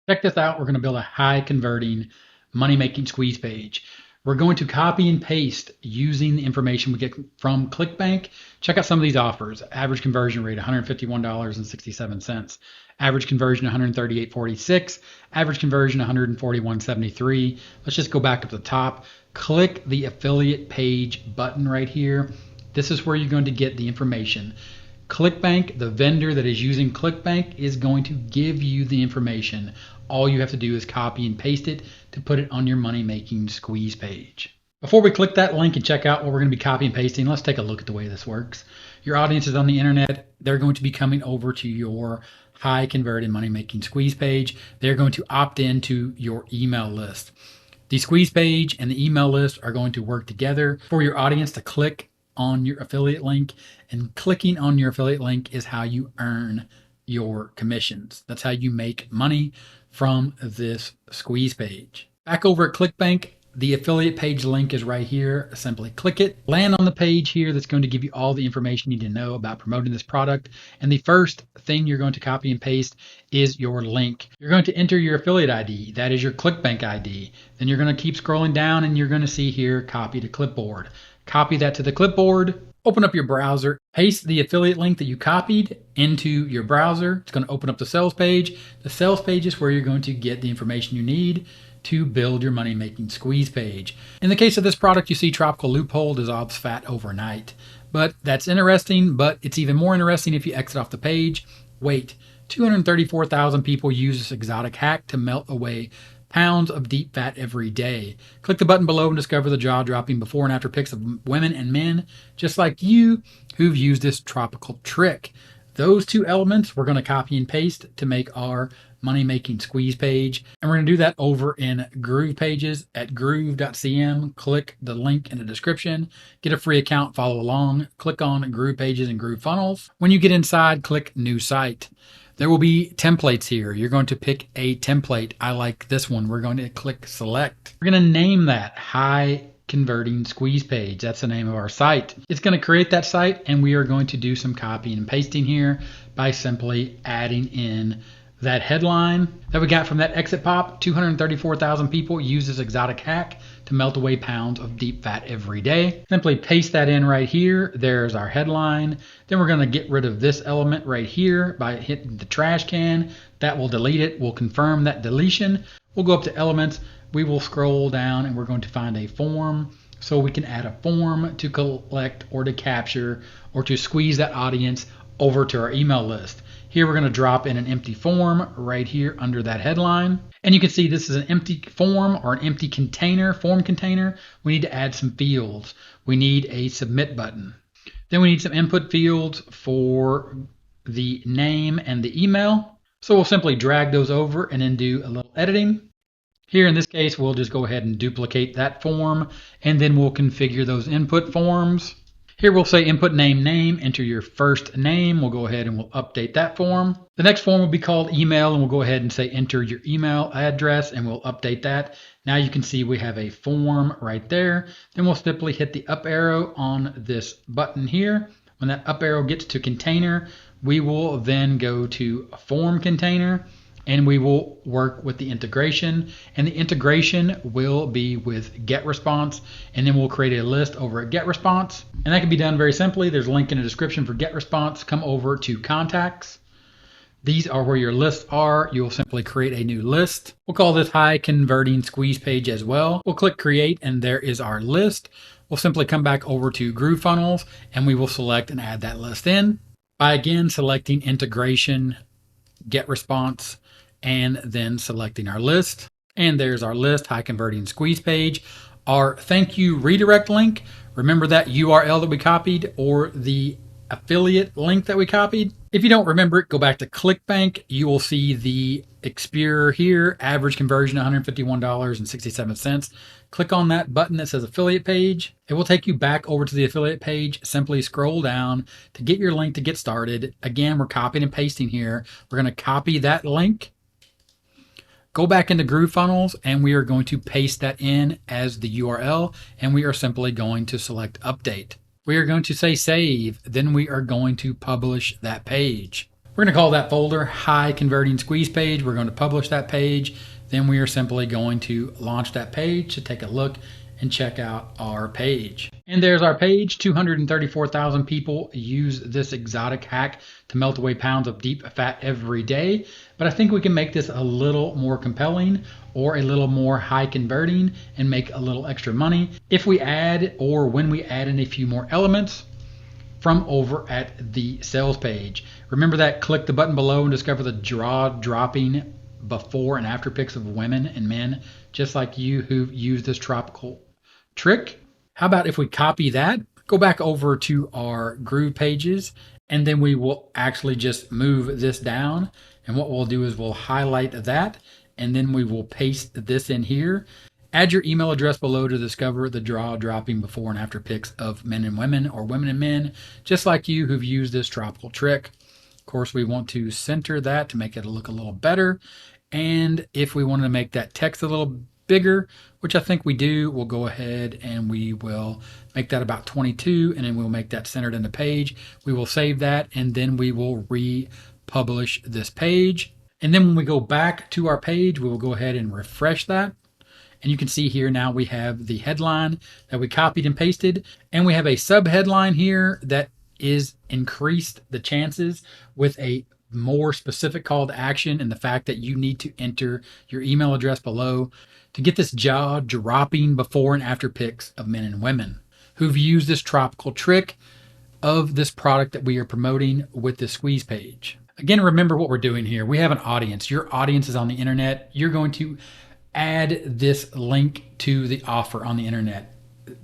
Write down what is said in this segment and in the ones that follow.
Check this out. We're going to build a high converting money making squeeze page. We're going to copy and paste using the information we get from ClickBank. Check out some of these offers. Average conversion rate $151.67. Average conversion 138.46. Average conversion 141.73. Let's just go back up to the top. Click the affiliate page button right here. This is where you're going to get the information. ClickBank, the vendor that is using ClickBank, is going to give you the information. All you have to do is copy and paste it to put it on your money making squeeze page. Before we click that link and check out what we're going to be copy and pasting, let's take a look at the way this works. Your audience is on the internet. They're going to be coming over to your high converted money making squeeze page. They're going to opt into your email list. The squeeze page and the email list are going to work together for your audience to click on your affiliate link, and clicking on your affiliate link is how you earn your commissions. That's how you make money from this squeeze page. Back over at ClickBank, the affiliate page link is right here. Simply click it, land on the page here that's going to give you all the information you need to know about promoting this product. And the first thing you're going to copy and paste is your link. You're going to enter your affiliate ID. That is your ClickBank ID. Then you're going to keep scrolling down and you're going to see here, copy to clipboard. Copy that to the clipboard, open up your browser, paste the affiliate link that you copied into your browser. It's going to open up the sales page. The sales page is where you're going to get the information you need to build your money making squeeze page. In the case of this product, you see Tropical Loophole dissolves fat overnight. But that's interesting, but it's even more interesting if you exit off the page. Wait, 234,000 people use this exotic hack to melt away pounds of deep fat every day. Click the button below and discover the jaw-dropping before and after pics of women and men just like you who've used this tropical trick. Those two elements we're going to copy and paste to make our money-making squeeze page. And we're going to do that over in Groove Pages at groove.cm. Click the link in the description. Get a free account, follow along. Click on Groove Pages and Groove Funnels. When you get inside, click New Site. There will be templates here. You're going to pick a template. I like this one. We're going to click select. We're going to name that high converting squeeze page. That's the name of our site. It's going to create that site, and we are going to do some copying and pasting here by simply adding in that headline that we got from that exit pop. 234,000 people use this exotic hack to melt away pounds of deep fat every day. Simply paste that in right here. There's our headline. Then we're going to get rid of this element right here by hitting the trash can. That will delete it. We'll confirm that deletion. We'll go up to elements. We will scroll down and we're going to find a form. So we can add a form to collect or to capture or to squeeze that audience over to our email list. Here we're going to drop in an empty form right here under that headline. And you can see this is an empty form or an empty container, form container. We need to add some fields. We need a submit button. Then we need some input fields for the name and the email. So we'll simply drag those over and then do a little editing. Here in this case, we'll just go ahead and duplicate that form, and then we'll configure those input forms. Here we'll say input name, enter your first name. We'll go ahead and we'll update that form. The next form will be called email, and we'll go ahead and say enter your email address, and we'll update that. Now you can see we have a form right there. Then we'll simply hit the up arrow on this button here. When that up arrow gets to container, we will then go to form container, and we will work with the integration, and the integration will be with GetResponse, and then we'll create a list over at GetResponse, and that can be done very simply. There's a link in the description for GetResponse. Come over to contacts. These are where your lists are. You'll simply create a new list. We'll call this high converting squeeze page as well. We'll click create, and there is our list. We'll simply come back over to Groove Funnels, and we will select and add that list in by again selecting integration, GetResponse, and then selecting our list. And there's our list, high converting squeeze page. Our thank you redirect link. Remember that URL that we copied or the affiliate link that we copied. If you don't remember it, go back to ClickBank. You will see the Experior here, average conversion $151.67. Click on that button that says affiliate page. It will take you back over to the affiliate page. Simply scroll down to get your link to get started. Again, we're copying and pasting here. We're going to copy that link. Go back into Groove Funnels, and we are going to paste that in as the URL, and we are simply going to select update. We are going to say save, then we are going to publish that page. We're going to call that folder High Converting Squeeze Page. We're going to publish that page. Then we are simply going to launch that page to take a look and check out our page. And there's our page. 234,000 people use this exotic hack to melt away pounds of deep fat every day. But I think we can make this a little more compelling or a little more high converting and make a little extra money if we add, or when we add in, a few more elements from over at the sales page. Remember that, click the button below and discover the jaw-dropping before and after pics of women and men just like you who've used this tropical trick. How about if we copy that, go back over to our Groove pages, and then we will actually just move this down. And what we'll do is we'll highlight that, and then we will paste this in here. Add your email address below to discover the jaw-dropping before and after pics of men and women, or women and men, just like you who've used this tropical trick. Of course, we want to center that to make it look a little better. And if we wanted to make that text a little bigger, which I think we do, we'll go ahead and we will make that about 22, and then we'll make that centered in the page. We will save that, and then we will republish this page. And then when we go back to our page, we will go ahead and refresh that. And you can see here now we have the headline that we copied and pasted, and we have a sub headline here that is increased the chances with a more specific call to action, and the fact that you need to enter your email address below to get this jaw-dropping before and after pics of men and women who've used this tropical trick of this product that we are promoting with the squeeze page. Again, remember what we're doing here. We have an audience. Your audience is on the internet. You're going to add this link to the offer on the internet.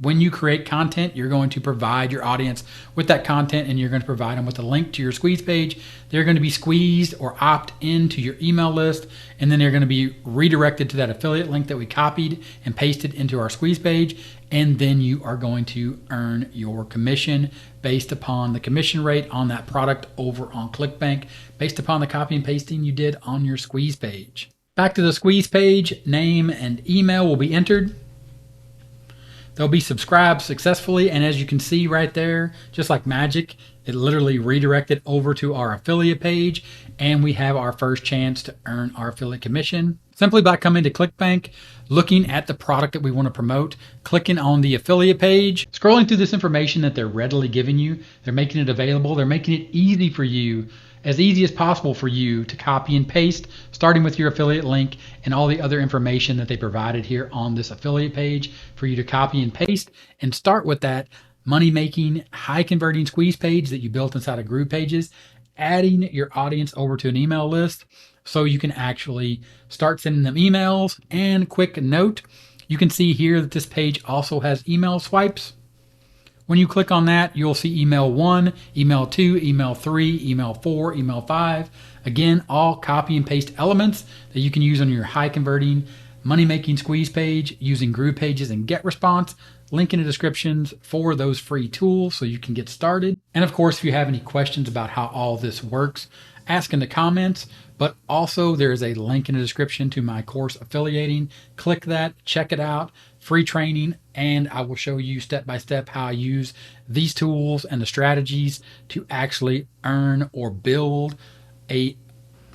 When you create content, you're going to provide your audience with that content, and you're going to provide them with a link to your squeeze page. They're going to be squeezed or opt into your email list, and then they're going to be redirected to that affiliate link that we copied and pasted into our squeeze page. And then you are going to earn your commission based upon the commission rate on that product over on ClickBank, based upon the copy and pasting you did on your squeeze page. Back to the squeeze page, name and email will be entered. They'll be subscribed successfully, and as you can see right there, just like magic, it literally redirected over to our affiliate page, and we have our first chance to earn our affiliate commission simply by coming to ClickBank, looking at the product that we want to promote, clicking on the affiliate page, scrolling through this information that they're readily giving you. They're making it available. They're making it easy for you, as easy as possible for you to copy and paste, starting with your affiliate link and all the other information that they provided here on this affiliate page for you to copy and paste and start with that money-making, high-converting squeeze page that you built inside of Groove Pages, adding your audience over to an email list so you can actually start sending them emails. And quick note, you can see here that this page also has email swipes. When you click on that, you'll see email 1, email 2, email 3, email 4, email 5. Again, all copy and paste elements that you can use on your high converting money making squeeze page using Groove Pages and GetResponse. Link in the descriptions for those free tools so you can get started. And of course, if you have any questions about how all this works, ask in the comments. But also there is a link in the description to my course Affiliating. Click that, check it out, free training, and I will show you step by step how I use these tools and the strategies to actually earn or build a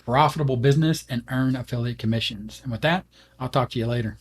profitable business and earn affiliate commissions. And with that, I'll talk to you later.